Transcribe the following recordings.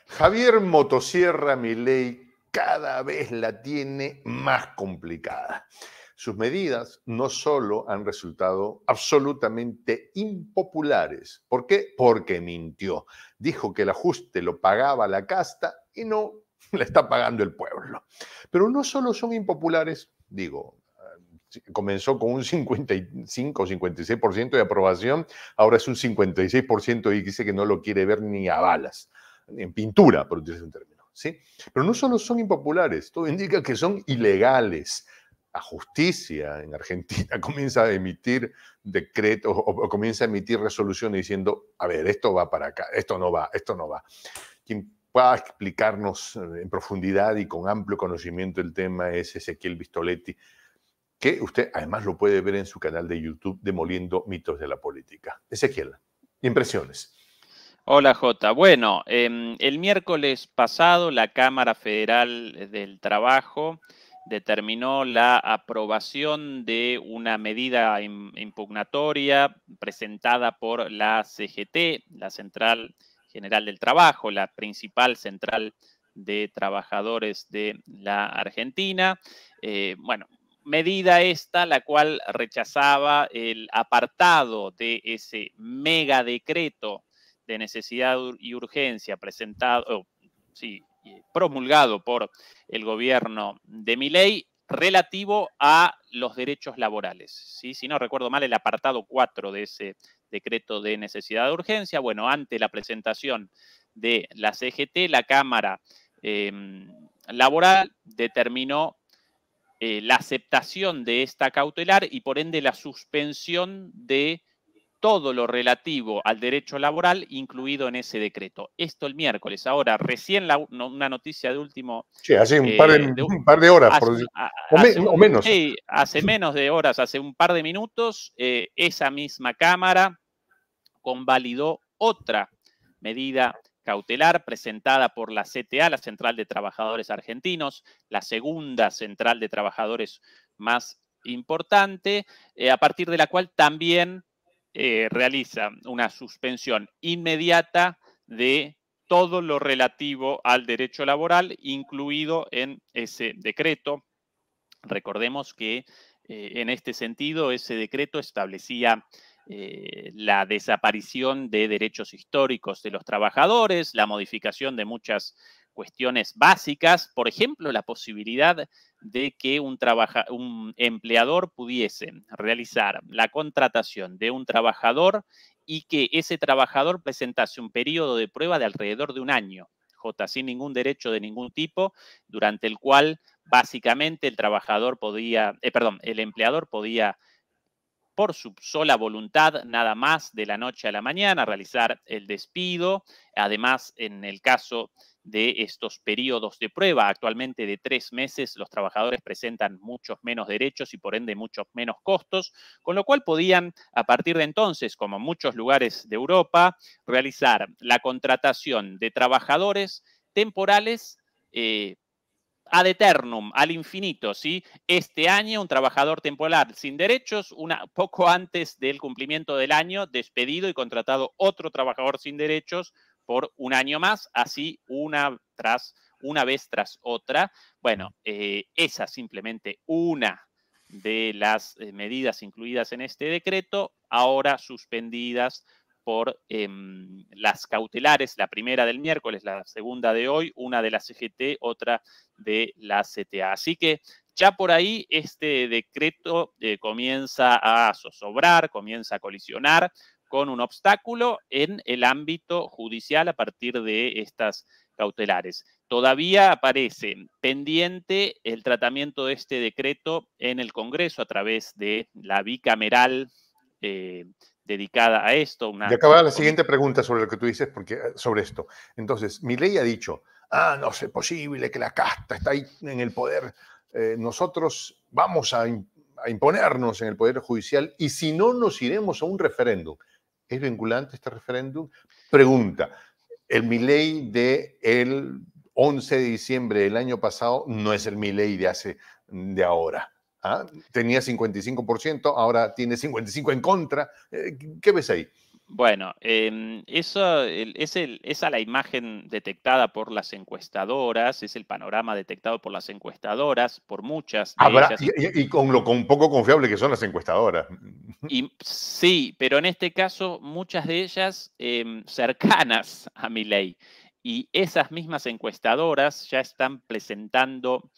Javier Motosierra Milei cada vez la tiene más complicada. Sus medidas no solo han resultado absolutamente impopulares. ¿Por qué? Porque mintió. Dijo que el ajuste lo pagaba la casta y no le está pagando el pueblo. Pero no solo son impopulares, digo, comenzó con un 55 o 56% de aprobación, ahora es un 56% y dice que no lo quiere ver ni a balas, ni en pintura, por utilizar un término. ¿Sí? Pero no solo son impopulares, todo indica que son ilegales. La justicia en Argentina comienza a emitir decretos o comienza a emitir resoluciones diciendo, a ver, esto va para acá, esto no va, esto no va. Quien pueda explicarnos en profundidad y con amplio conocimiento el tema es Ezequiel Vistoletti, que usted además lo puede ver en su canal de YouTube, Demoliendo Mitos de la Política. Ezequiel, impresiones. Hola Jota. Bueno, el miércoles pasado la Cámara Federal del Trabajo determinó la aprobación de una medida impugnatoria presentada por la CGT, la Central General del Trabajo, la principal central de trabajadores de la Argentina. Bueno, medida esta, la cual rechazaba el apartado de ese mega decreto de necesidad y urgencia presentado, sí, promulgado por el gobierno de Milei relativo a los derechos laborales. ¿Sí? Si no recuerdo mal, el apartado 4 de ese decreto de necesidad de urgencia. Bueno, ante la presentación de la CGT, la Cámara Laboral determinó la aceptación de esta cautelar y por ende la suspensión de todo lo relativo al derecho laboral incluido en ese decreto. Esto el miércoles. Ahora, recién una noticia de último... Sí, hace un par de horas, por decir, o menos. Sí, hace menos de horas, hace un par de minutos, esa misma Cámara convalidó otra medida cautelar presentada por la CTA, la Central de Trabajadores Argentinos, la segunda central de trabajadores más importante, a partir de la cual también realiza una suspensión inmediata de todo lo relativo al derecho laboral, incluido en ese decreto. Recordemos que en este sentido ese decreto establecía la desaparición de derechos históricos de los trabajadores, la modificación de muchas cuestiones básicas, por ejemplo, la posibilidad de que un empleador pudiese realizar la contratación de un trabajador y que ese trabajador presentase un periodo de prueba de alrededor de un año, sin ningún derecho de ningún tipo, durante el cual básicamente el empleador podía por su sola voluntad, nada más de la noche a la mañana, realizar el despido. Además, en el caso de estos periodos de prueba, actualmente de 3 meses, los trabajadores presentan muchos menos derechos y por ende muchos menos costos, con lo cual podían, a partir de entonces, como en muchos lugares de Europa, realizar la contratación de trabajadores temporales ad eternum, al infinito, ¿sí? Este año un trabajador temporal sin derechos, poco antes del cumplimiento del año, despedido y contratado otro trabajador sin derechos por un año más, así una vez tras otra. Bueno, esa simplemente una de las medidas incluidas en este decreto, ahora suspendidas por las cautelares, la primera del miércoles, la segunda de hoy, una de la CGT, otra de la CTA. Así que ya por ahí este decreto comienza a zozobrar, comienza a colisionar con un obstáculo en el ámbito judicial a partir de estas cautelares. Todavía aparece pendiente el tratamiento de este decreto en el Congreso a través de la bicameral dedicada a esto. Y acaba la siguiente pregunta sobre lo que tú dices, porque sobre esto. Entonces, Milei ha dicho, no es posible que la casta está ahí en el poder. Nosotros vamos a imponernos en el poder judicial y si no nos iremos a un referéndum. ¿Es vinculante este referéndum? Pregunta, el Milei del 11 de diciembre del año pasado no es el Milei de ahora. ¿Ah? Tenía 55%, ahora tiene 55% en contra. ¿Qué ves ahí? Bueno, esa la imagen detectada por las encuestadoras, es el panorama detectado por las encuestadoras, por muchas de Habrá, ellas. y con lo con poco confiable que son las encuestadoras. Y sí, pero en este caso muchas de ellas cercanas a Milei. Y esas mismas encuestadoras ya están presentando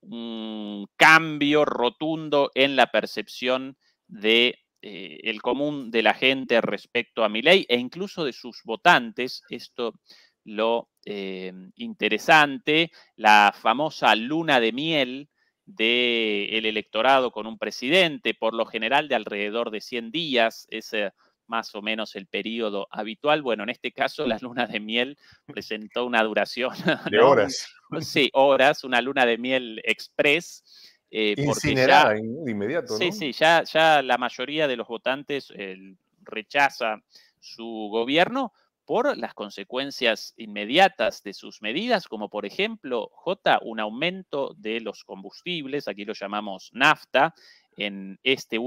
un cambio rotundo en la percepción de el común de la gente respecto a Milei e incluso de sus votantes. Esto lo interesante, la famosa luna de miel del electorado con un presidente, por lo general de alrededor de 100 días, es más o menos el periodo habitual. Bueno, en este caso la luna de miel presentó una duración, De ¿no? horas. Sí, horas, una luna de miel express, porque ya, Incinerada de inmediato, sí, ¿no? sí, ya la mayoría de los votantes rechaza su gobierno por las consecuencias inmediatas de sus medidas, como por ejemplo, J, un aumento de los combustibles, aquí lo llamamos nafta, en este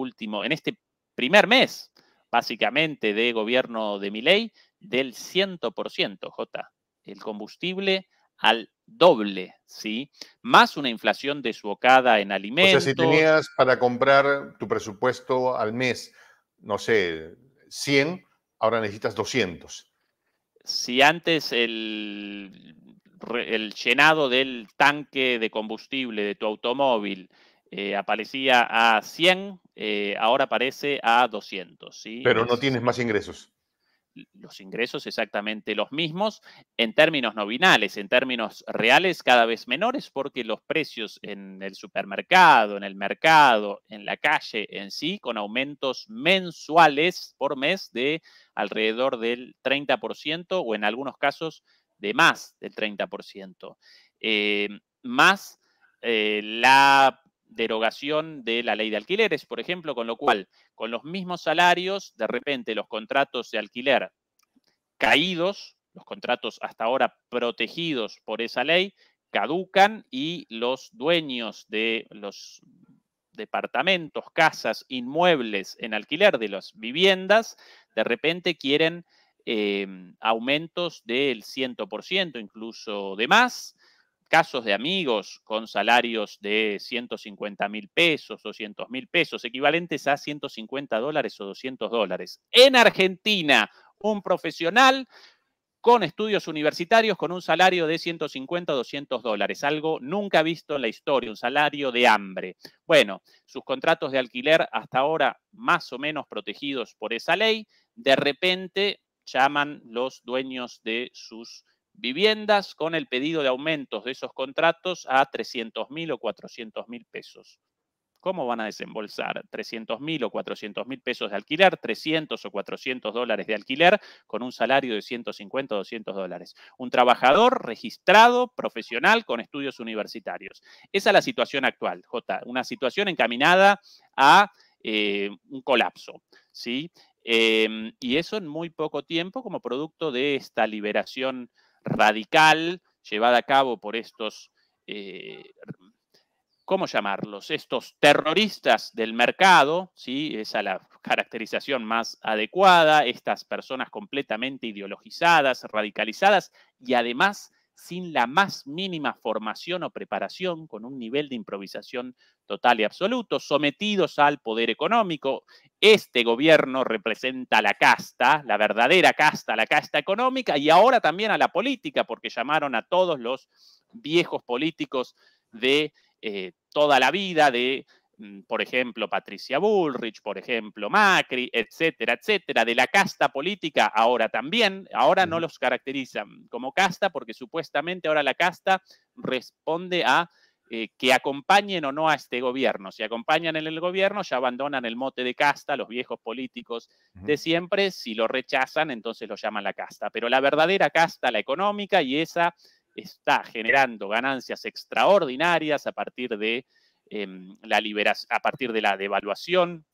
primer mes, básicamente, de gobierno de Milei, del 100%, J. El combustible al doble, ¿sí? Más una inflación desbocada en O sea, si alimentos. tenías para comprar tu presupuesto al mes, no sé, 100, ahora necesitas 200. Si antes el llenado del tanque de combustible de tu automóvil aparecía a 100, ahora aparece a 200, ¿sí? Pero no tienes más ingresos. Los ingresos exactamente los mismos en términos nominales, en términos reales cada vez menores, porque los precios en el supermercado, en el mercado, en la calle en sí, con aumentos mensuales por mes de alrededor del 30% o en algunos casos de más del 30%. Más la derogación de la ley de alquileres, por ejemplo, con lo cual con los mismos salarios, de repente los contratos de alquiler caídos, los contratos hasta ahora protegidos por esa ley, caducan y los dueños de los departamentos, casas, inmuebles en alquiler de las viviendas, de repente quieren aumentos del 100%, incluso de más. Casos de amigos con salarios de 150.000 pesos, 200.000 pesos, equivalentes a $150 o $200. En Argentina, un profesional con estudios universitarios con un salario de 150 o $200, algo nunca visto en la historia, un salario de hambre. Bueno, sus contratos de alquiler hasta ahora más o menos protegidos por esa ley, de repente llaman los dueños de sus viviendas con el pedido de aumentos de esos contratos a 300.000 o 400.000 pesos. ¿Cómo van a desembolsar 300.000 o 400.000 pesos de alquiler, 300 o $400 de alquiler con un salario de 150 o $200? Un trabajador registrado, profesional, con estudios universitarios. Esa es la situación actual, J. Una situación encaminada a un colapso, ¿sí? Y eso en muy poco tiempo como producto de esta liberación radical llevada a cabo por estos ¿cómo llamarlos? Estos terroristas del mercado, ¿sí? Esa es la caracterización más adecuada, estas personas completamente ideologizadas, radicalizadas y además sin la más mínima formación o preparación, con un nivel de improvisación total y absoluto, sometidos al poder económico. Este gobierno representa la casta, la verdadera casta, la casta económica y ahora también a la política, porque llamaron a todos los viejos políticos de toda la vida de, por ejemplo, Patricia Bullrich, por ejemplo, Macri, etcétera, etcétera, de la casta política ahora también, ahora no los caracterizan como casta porque supuestamente ahora la casta responde a que acompañen o no a este gobierno. Si acompañan en el gobierno, ya abandonan el mote de casta, los viejos políticos de siempre. Si lo rechazan, entonces lo llaman la casta. Pero la verdadera casta, la económica, y esa está generando ganancias extraordinarias a partir de la liberación, a partir de la devaluación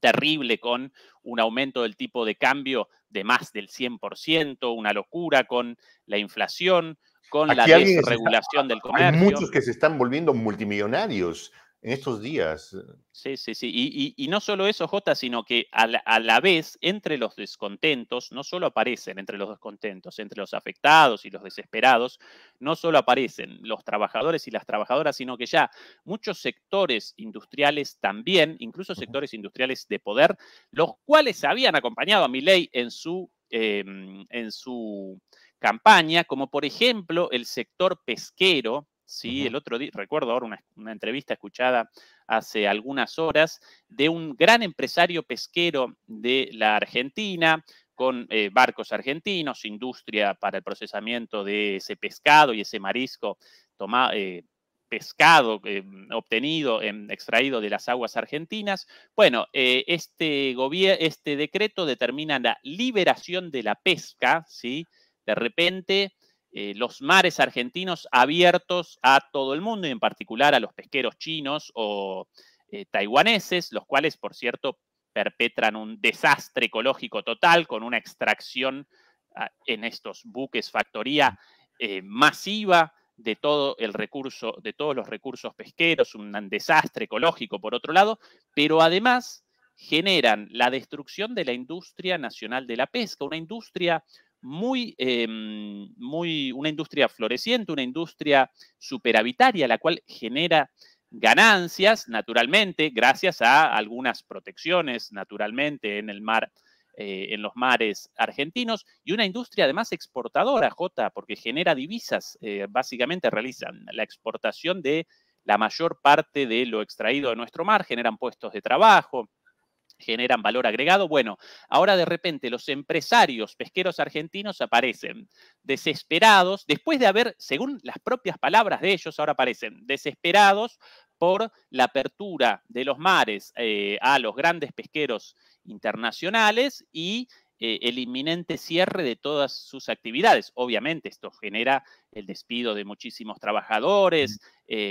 terrible con un aumento del tipo de cambio de más del 100%, una locura con la inflación, con la Aquí alguien se está, desregulación del hay comercio. muchos que se están volviendo multimillonarios en estos días. Sí, sí, sí. Y no solo eso, Jota, sino que a la vez, entre los descontentos, no solo aparecen entre los descontentos, entre los afectados y los desesperados, no solo aparecen los trabajadores y las trabajadoras, sino que ya muchos sectores industriales también, incluso sectores industriales de poder, los cuales habían acompañado a Milei en su campaña, como por ejemplo el sector pesquero. Sí, Ujú. el otro día, recuerdo ahora una entrevista escuchada hace algunas horas de un gran empresario pesquero de la Argentina, con barcos argentinos, industria para el procesamiento de ese pescado y ese marisco pescado obtenido, extraído de las aguas argentinas. Bueno, este decreto determina la liberación de la pesca, ¿sí? De repente, los mares argentinos abiertos a todo el mundo y en particular a los pesqueros chinos o taiwaneses, los cuales, por cierto, perpetran un desastre ecológico total con una extracción en estos buques factoría masiva de todo el recurso, de todos los recursos pesqueros, un desastre ecológico por otro lado, pero además generan la destrucción de la industria nacional de la pesca, una industria una industria floreciente, una industria superavitaria, la cual genera ganancias, naturalmente, gracias a algunas protecciones, naturalmente, en el mar, en los mares argentinos, y una industria además exportadora, Jota, porque genera divisas, básicamente realizan la exportación de la mayor parte de lo extraído de nuestro mar, generan puestos de trabajo, generan valor agregado. Bueno, ahora de repente los empresarios pesqueros argentinos aparecen desesperados, después de haber, según las propias palabras de ellos, ahora aparecen desesperados por la apertura de los mares a los grandes pesqueros internacionales y el inminente cierre de todas sus actividades. Obviamente esto genera el despido de muchísimos trabajadores,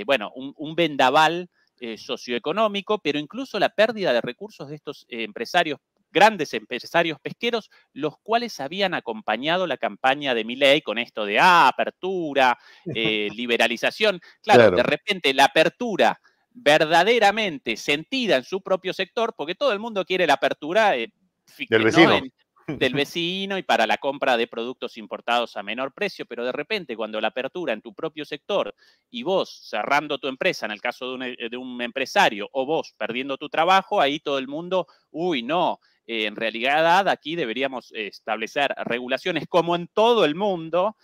bueno, un vendaval socioeconómico, pero incluso la pérdida de recursos de estos empresarios, grandes empresarios pesqueros, los cuales habían acompañado la campaña de Milei con esto de apertura, liberalización. Claro, de Claro, repente la apertura verdaderamente sentida en su propio sector, porque todo el mundo quiere la apertura, del ¿no? vecino. Del vecino y para la compra de productos importados a menor precio, pero de repente cuando la apertura en tu propio sector y vos cerrando tu empresa, en el caso de un empresario, o vos perdiendo tu trabajo, ahí todo el mundo, uy, no, en realidad aquí deberíamos establecer regulaciones como en todo el mundo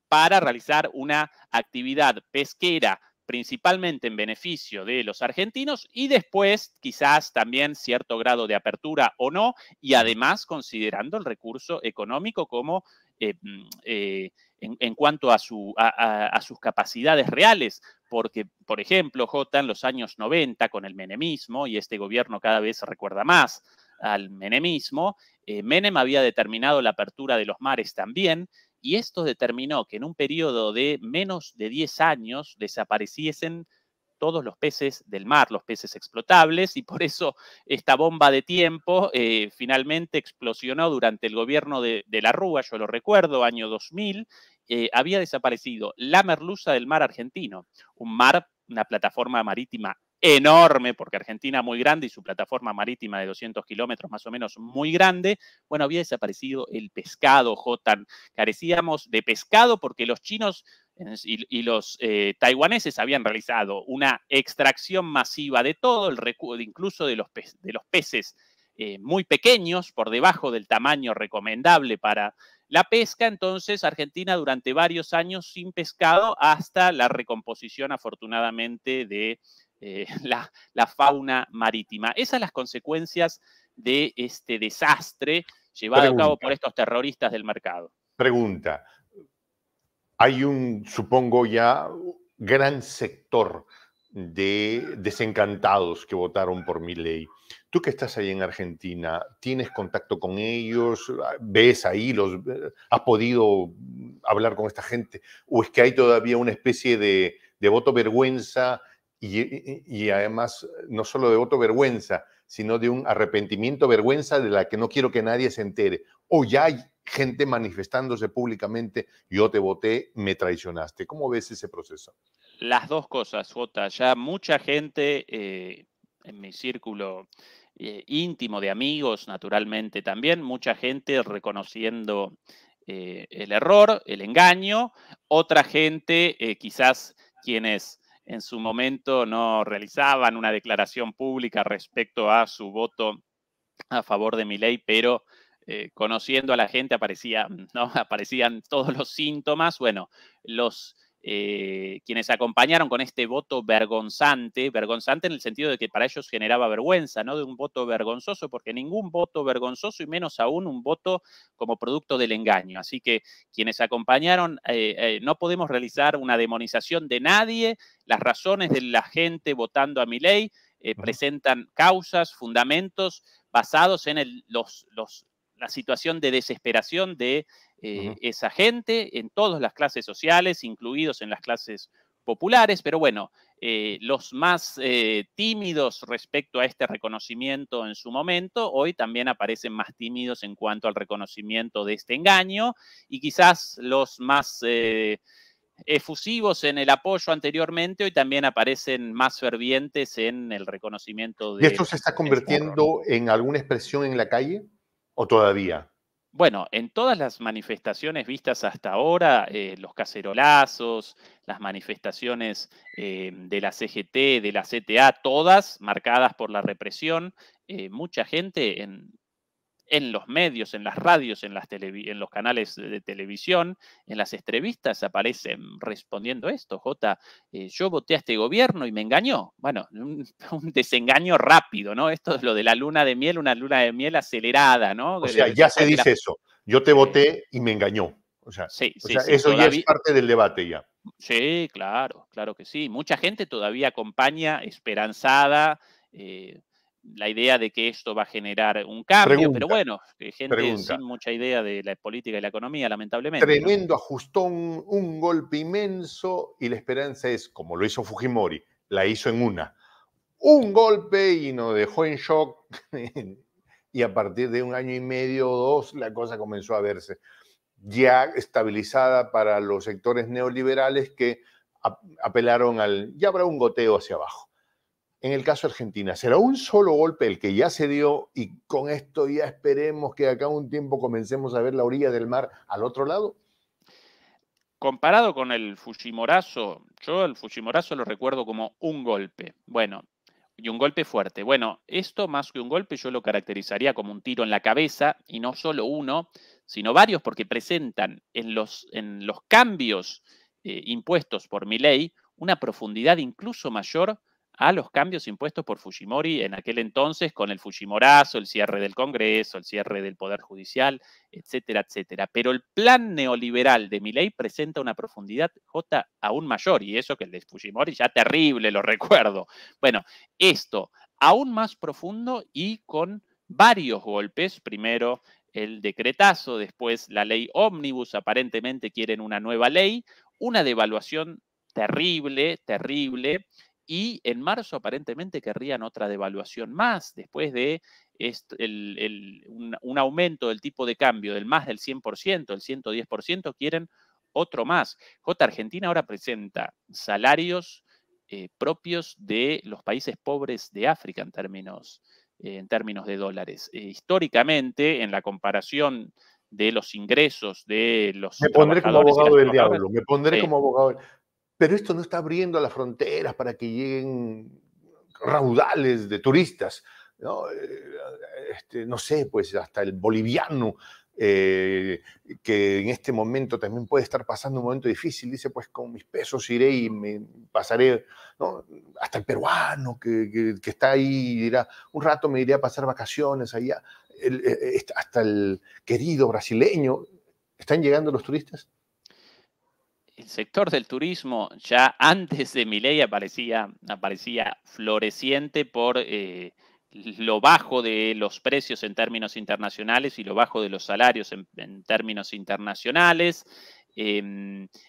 para realizar una actividad pesquera principalmente en beneficio de los argentinos y después quizás también cierto grado de apertura o no, y además considerando el recurso económico como en cuanto a sus capacidades reales, porque, por ejemplo, Jota, en los años 90, con el menemismo, y este gobierno cada vez recuerda más al menemismo, Menem había determinado la apertura de los mares también, y esto determinó que en un periodo de menos de 10 años desapareciesen todos los peces del mar, los peces explotables, y por eso esta bomba de tiempo finalmente explosionó durante el gobierno de la Rúa, yo lo recuerdo, año 2000, había desaparecido la merluza del mar argentino, un mar, una plataforma marítima enorme, porque Argentina muy grande y su plataforma marítima de 200 kilómetros más o menos muy grande, bueno, había desaparecido el pescado, Jotan, carecíamos de pescado porque los chinos y los taiwaneses habían realizado una extracción masiva de todo, incluso de los peces muy pequeños, por debajo del tamaño recomendable para la pesca. Entonces, Argentina durante varios años sin pescado hasta la recomposición, afortunadamente, de la fauna marítima. Esas son las consecuencias de este desastre llevado a cabo Pregunta, por estos terroristas del mercado. pregunta. Hay un, supongo ya, gran sector de desencantados que votaron por mi ley. Tú que estás ahí en Argentina, ¿tienes contacto con ellos? ¿Ves ahí has podido hablar con esta gente? ¿O es que hay todavía una especie de voto vergüenza y además no solo de voto vergüenza, sino de un arrepentimiento vergüenza de la que no quiero que nadie se entere? ¿O ya hay gente manifestándose públicamente, yo te voté, me traicionaste? ¿Cómo ves ese proceso? Las dos cosas, Jota. Ya mucha gente en mi círculo íntimo de amigos, naturalmente también, mucha gente reconociendo el error, el engaño, otra gente, quizás quienes en su momento no realizaban una declaración pública respecto a su voto a favor de Milei, pero conociendo a la gente ¿no? Aparecían todos los síntomas. Bueno, quienes acompañaron con este voto vergonzante en el sentido de que para ellos generaba vergüenza, ¿no? De un voto vergonzoso, porque ningún voto vergonzoso y menos aún un voto como producto del engaño. Así que quienes acompañaron, no podemos realizar una demonización de nadie. Las razones de la gente votando a Milei presentan causas, fundamentos basados en la situación de desesperación de esa gente en todas las clases sociales, incluidos en las clases populares, pero bueno, los más tímidos respecto a este reconocimiento en su momento, hoy también aparecen más tímidos en cuanto al reconocimiento de este engaño, y quizás los más efusivos en el apoyo anteriormente, hoy también aparecen más fervientes en el reconocimiento ¿Y de esto se está este error. convirtiendo en alguna expresión en la calle o todavía? Bueno, en todas las manifestaciones vistas hasta ahora, los cacerolazos, las manifestaciones de la CGT, de la CTA, todas marcadas por la represión, mucha gente en los medios, en las radios, en los canales de televisión, en las entrevistas aparecen respondiendo esto. Yo voté a este gobierno y me engañó. Bueno, un desengaño rápido, ¿no? Esto es lo de la luna de miel, una luna de miel acelerada, ¿no? O sea, ya se Después de dice eso. Yo te eh, voté y me engañó. sí, O sí, sea, sí, eso ya es todavía. parte del debate ya. Sí, claro, claro que sí. Mucha gente todavía acompaña esperanzada la idea de que esto va a generar un cambio, pero Pregunta, bueno, gente sin pregunta. mucha idea de la política y la economía, lamentablemente, ¿no? Tremendo ajustón, un golpe inmenso y la esperanza es, como lo hizo Fujimori, la hizo en una. Un golpe y nos dejó en shock y a partir de un año y medio o dos la cosa comenzó a verse ya estabilizada para los sectores neoliberales que apelaron al, ya habrá un goteo hacia abajo. En el caso de Argentina, ¿será un solo golpe el que ya se dio y con esto ya esperemos que acá un tiempo comencemos a ver la orilla del mar al otro lado? Comparado con el Fujimorazo, yo el Fujimorazo lo recuerdo como un golpe. Bueno, y un golpe fuerte. Bueno, esto más que un golpe yo lo caracterizaría como un tiro en la cabeza, y no solo uno, sino varios, porque presentan en los cambios impuestos por Milei una profundidad incluso mayor a los cambios impuestos por Fujimori en aquel entonces, con el Fujimorazo, el cierre del Congreso, el cierre del Poder Judicial, etcétera, etcétera. Pero el plan neoliberal de Milei presenta una profundidad, aún mayor, y eso que el de Fujimori ya terrible, lo recuerdo. Bueno, esto aún más profundo y con varios golpes. Primero el decretazo, después la ley ómnibus, aparentemente quieren una nueva ley, una devaluación terrible, terrible, y en marzo aparentemente querrían otra devaluación más, después de un aumento del tipo de cambio del más del 100%, el 110%, quieren otro más. Argentina ahora presenta salarios propios de los países pobres de África en términos de dólares. Históricamente, en la comparación de los ingresos de los Me pondré como trabajadores y las abogado del trabajadoras, diablo, me pondré sí. como abogado. Pero esto no está abriendo las fronteras para que lleguen raudales de turistas, ¿no? No sé, pues hasta el boliviano, que en este momento también puede estar pasando un momento difícil, dice, pues con mis pesos iré y me pasaré, ¿no? Hasta el peruano que está ahí dirá, un rato me iré a pasar vacaciones allá, hasta el querido brasileño. ¿Están llegando los turistas? El sector del turismo ya antes de Milei aparecía floreciente por lo bajo de los precios en términos internacionales y lo bajo de los salarios en términos internacionales.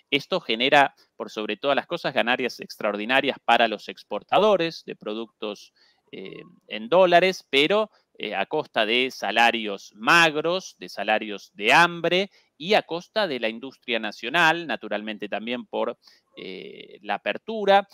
Esto genera, por sobre todas las cosas, ganancias extraordinarias para los exportadores de productos en dólares, pero a costa de salarios magros, de salarios de hambre y a costa de la industria nacional, naturalmente también por la apertura.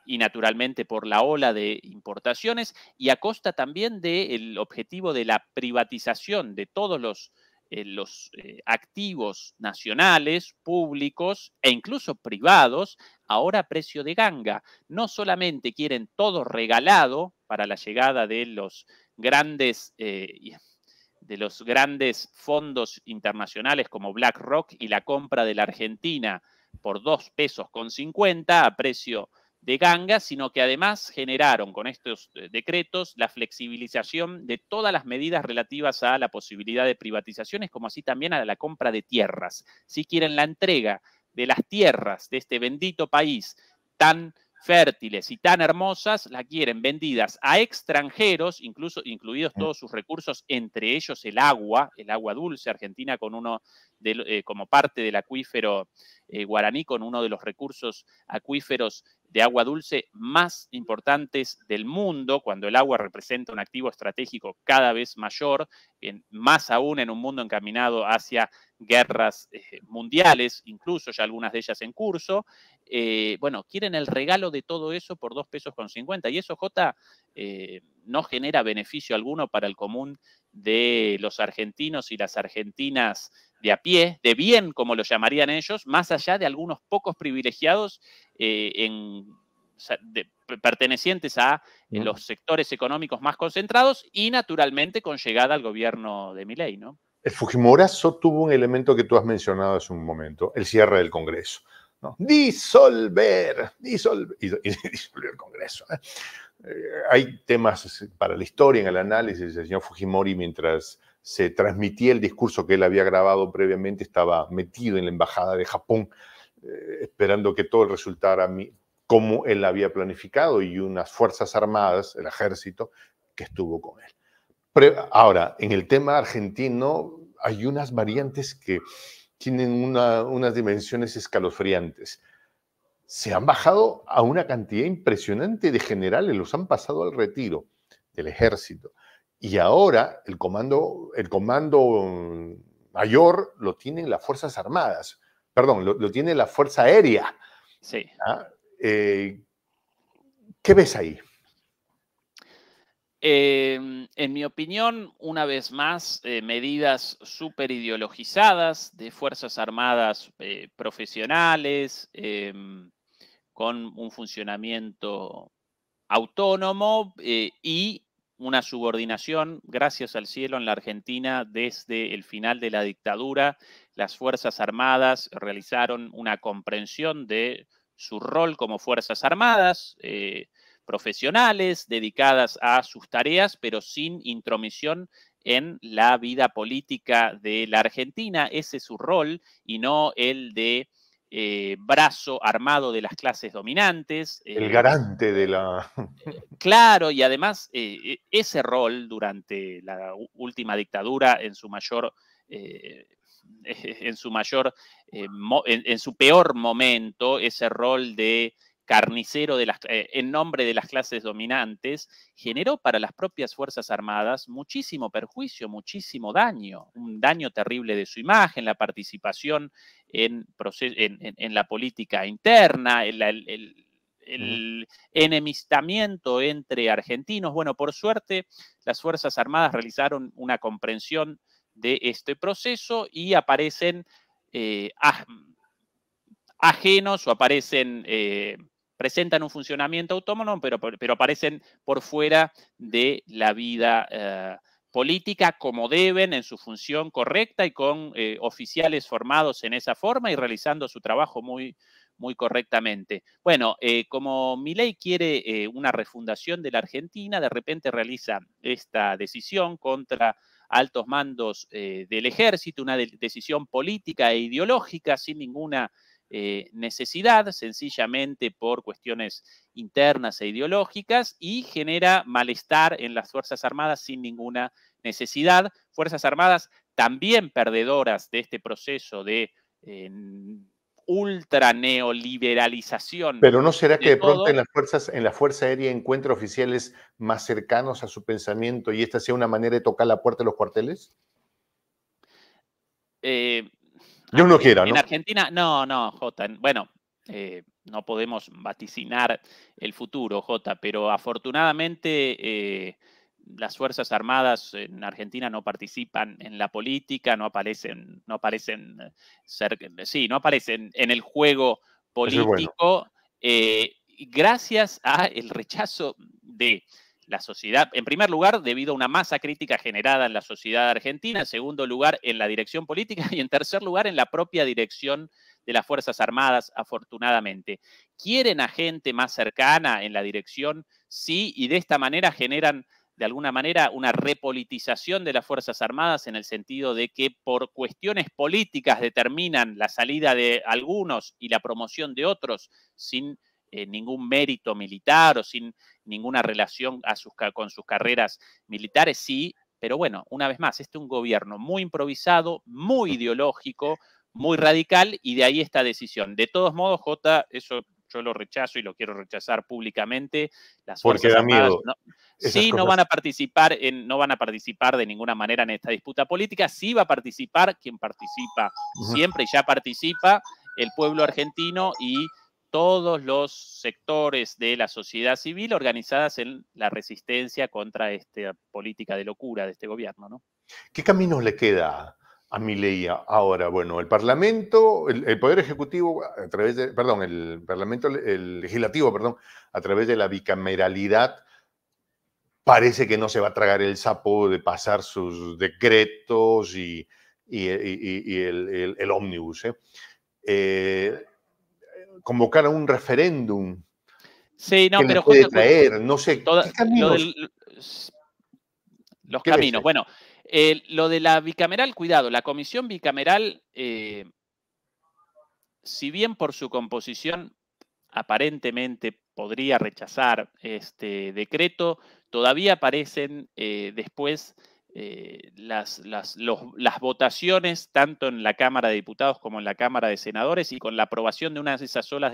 Y naturalmente por la ola de importaciones y a costa también del objetivo de la privatización de todos los activos nacionales, públicos e incluso privados, ahora a precio de ganga. No solamente quieren todo regalado para la llegada de los grandes fondos internacionales como BlackRock y la compra de la Argentina por 2,50 pesos a precio de ganga, sino que además generaron con estos decretos la flexibilización de todas las medidas relativas a la posibilidad de privatizaciones, como así también a la compra de tierras. Si quieren la entrega de las tierras de este bendito país tan fértiles y tan hermosas, la quieren vendidas a extranjeros, incluidos todos sus recursos, entre ellos el agua dulce, Argentina con como parte del acuífero guaraní, con uno de los recursos acuíferos de agua dulce más importantes del mundo, cuando el agua representa un activo estratégico cada vez mayor, más aún en un mundo encaminado hacia guerras mundiales, incluso ya algunas de ellas en curso. Bueno, quieren el regalo de todo eso por 2,50 pesos. Y eso, Jota, no genera beneficio alguno para el común de los argentinos y las argentinas de a pie, de bien, como lo llamarían ellos, más allá de algunos pocos privilegiados pertenecientes a los sectores económicos más concentrados y naturalmente con llegada al gobierno de Milei, ¿no? El Fujimorazo tuvo un elemento que tú has mencionado hace un momento, el cierre del Congreso, ¿no? Disolver el Congreso. Hay temas para la historia en el análisis del señor Fujimori. Mientras se transmitía el discurso que él había grabado previamente, estaba metido en la embajada de Japón, esperando que todo resultara como él había planificado, y unas fuerzas armadas, el ejército, que estuvo con él. Ahora, en el tema argentino hay unas variantes que tienen unas dimensiones escalofriantes. Se han bajado a una cantidad impresionante de generales, los han pasado al retiro del ejército. Y ahora el comando mayor lo tienen las Fuerzas Armadas, perdón, lo tiene la Fuerza Aérea. Sí. ¿Qué ves ahí? En mi opinión, una vez más, medidas súper ideologizadas de Fuerzas Armadas profesionales, con un funcionamiento autónomo y una subordinación, gracias al cielo, en la Argentina desde el final de la dictadura. Las Fuerzas Armadas realizaron una comprensión de su rol como Fuerzas Armadas, profesionales, dedicadas a sus tareas, pero sin intromisión en la vida política de la Argentina. Ese es su rol y no el de brazo armado de las clases dominantes. El garante de la... Claro, y además ese rol durante la última dictadura en su mayor... en su peor momento, ese rol de carnicero en nombre de las clases dominantes, generó para las propias Fuerzas Armadas muchísimo perjuicio, muchísimo daño, un daño terrible de su imagen, la participación en la política interna, el enemistamiento entre argentinos. Bueno, por suerte, las Fuerzas Armadas realizaron una comprensión de este proceso y aparecen ajenos o presentan un funcionamiento autónomo, pero aparecen por fuera de la vida política como deben, en su función correcta y con oficiales formados en esa forma y realizando su trabajo muy, muy correctamente. Bueno, como Milei quiere una refundación de la Argentina, de repente realiza esta decisión contra altos mandos del ejército, una decisión política e ideológica sin ninguna necesidad, sencillamente por cuestiones internas e ideológicas, y genera malestar en las Fuerzas Armadas sin ninguna necesidad. Fuerzas Armadas también perdedoras de este proceso de ultra neoliberalización. Pero ¿no será que de pronto todo. en la Fuerza Aérea encuentra oficiales más cercanos a su pensamiento y esta sea una manera de tocar la puerta de los cuarteles? Dios no quiera, en ¿no? Argentina, no, Jota. Bueno, no podemos vaticinar el futuro, Jota, pero afortunadamente las Fuerzas Armadas en Argentina no participan en la política, no aparecen no aparecen en el juego Eso es bueno. político, gracias a el rechazo de la sociedad, en primer lugar, debido a una masa crítica generada en la sociedad argentina, en segundo lugar, en la dirección política y en tercer lugar, en la propia dirección de las Fuerzas Armadas, afortunadamente. ¿Quieren a gente más cercana en la dirección? Sí, y de esta manera generan de alguna manera una repolitización de las Fuerzas Armadas en el sentido de que por cuestiones políticas determinan la salida de algunos y la promoción de otros sin ningún mérito militar o sin ninguna relación con sus carreras militares, sí, pero bueno, una vez más, este es un gobierno muy improvisado, muy ideológico, muy radical, y de ahí esta decisión. De todos modos, Jota, eso yo lo rechazo y lo quiero rechazar públicamente. Las Porque Fuerzas da Armadas miedo. no, Esas sí no cosas. van a participar no van a participar de ninguna manera en esta disputa política. Sí va a participar quien participa siempre y ya participa, el pueblo argentino y todos los sectores de la sociedad civil organizadas en la resistencia contra esta política de locura de este gobierno, ¿no? ¿Qué caminos le queda a Milei ahora? Bueno, el Parlamento, el Poder Ejecutivo, a través de, perdón, el Parlamento, el Legislativo, perdón, a través de la bicameralidad, parece que no se va a tragar el sapo de pasar sus decretos y el ómnibus. Convocar a un referéndum, Sí, ¿qué no, le pero puede Jota, traer? No sé, ¿qué lo caminos? del, los ¿Qué ves? caminos. Bueno, lo de la bicameral, cuidado, la comisión bicameral, si bien por su composición aparentemente podría rechazar este decreto, todavía aparecen después las votaciones tanto en la Cámara de Diputados como en la Cámara de Senadores, y con la aprobación de una de esas solas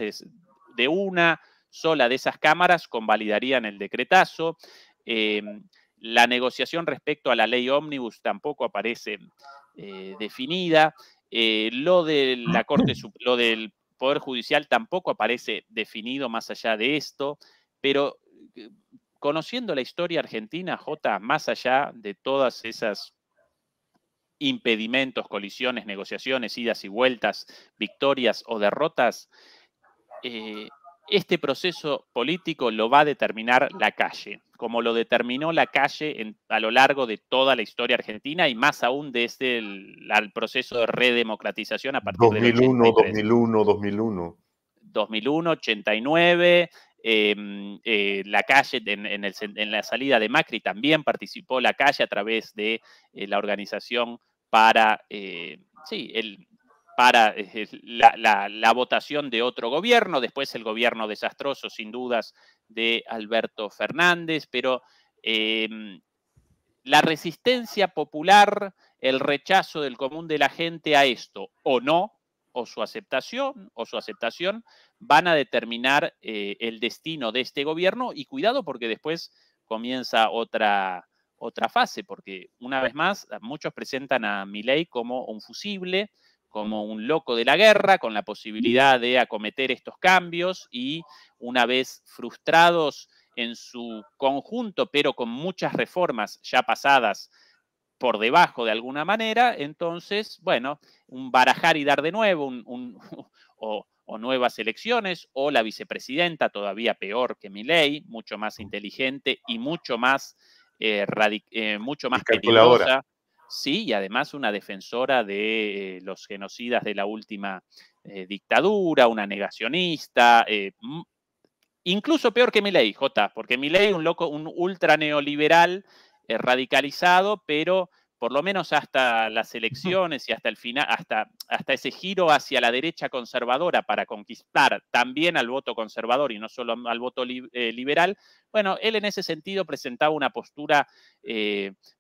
de una sola de esas cámaras convalidarían el decretazo. Eh, la negociación respecto a la ley ómnibus tampoco aparece definida. Lo de la lo del Poder Judicial tampoco aparece definido más allá de esto, pero conociendo la historia argentina, Jota, más allá de todas esas impedimentos, colisiones, negociaciones, idas y vueltas, victorias o derrotas, este proceso político lo va a determinar la calle, como lo determinó la calle a lo largo de toda la historia argentina y más aún desde el proceso de redemocratización a partir del 2001, 83. 2001, 2001. 2001, 89, la calle en la salida de Macri también participó la calle a través de la organización para, la votación de otro gobierno, después el gobierno desastroso sin dudas de Alberto Fernández, pero la resistencia popular, el rechazo del común de la gente a esto o no, o su aceptación, van a determinar el destino de este gobierno, y cuidado porque después comienza otra fase, porque una vez más muchos presentan a Milei como un fusible, como un loco de la guerra, con la posibilidad de acometer estos cambios y una vez frustrados en su conjunto, pero con muchas reformas ya pasadas por debajo de alguna manera, entonces, bueno, un barajar y dar de nuevo, o nuevas elecciones, o la vicepresidenta, todavía peor que Milei, mucho más inteligente y mucho Y más calculadora. peligrosa, sí, y además una defensora de los genocidas de la última dictadura, una negacionista, incluso peor que Milei, Jota, porque Milei un loco, un ultra neoliberal radicalizado, pero por lo menos hasta las elecciones y hasta el final, hasta ese giro hacia la derecha conservadora para conquistar también al voto conservador y no solo al voto liberal, bueno, él en ese sentido presentaba una postura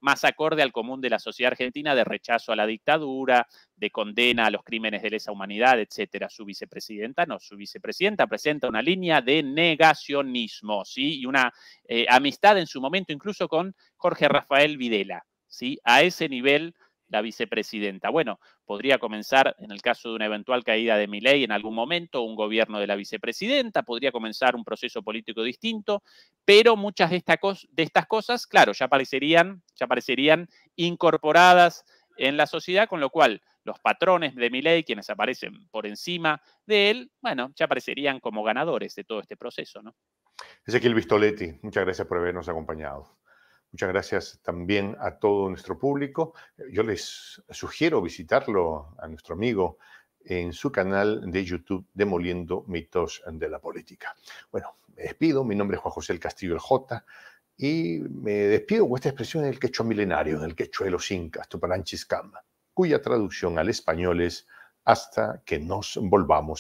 más acorde al común de la sociedad argentina de rechazo a la dictadura, de condena a los crímenes de lesa humanidad, etcétera. Su vicepresidenta presenta una línea de negacionismo, ¿sí? Y una amistad en su momento incluso con Jorge Rafael Videla, ¿sí? A ese nivel la vicepresidenta. Bueno, podría comenzar, en el caso de una eventual caída de Milei en algún momento, un gobierno de la vicepresidenta, podría comenzar un proceso político distinto, pero muchas de estas cosas, claro, ya aparecerían incorporadas en la sociedad, con lo cual los patrones de Milei, quienes aparecen por encima de él, bueno, ya aparecerían como ganadores de todo este proceso, ¿no? Ezequiel Vistoletti, muchas gracias por habernos acompañado. Muchas gracias también a todo nuestro público. Yo les sugiero visitarlo a nuestro amigo en su canal de YouTube, Demoliendo Mitos de la Política. Bueno, me despido. Mi nombre es Juan José El Castillo el J. Y me despido con esta expresión del quechua milenario, del quechua de los incas, Tuparanchis Cama, cuya traducción al español es hasta que nos volvamos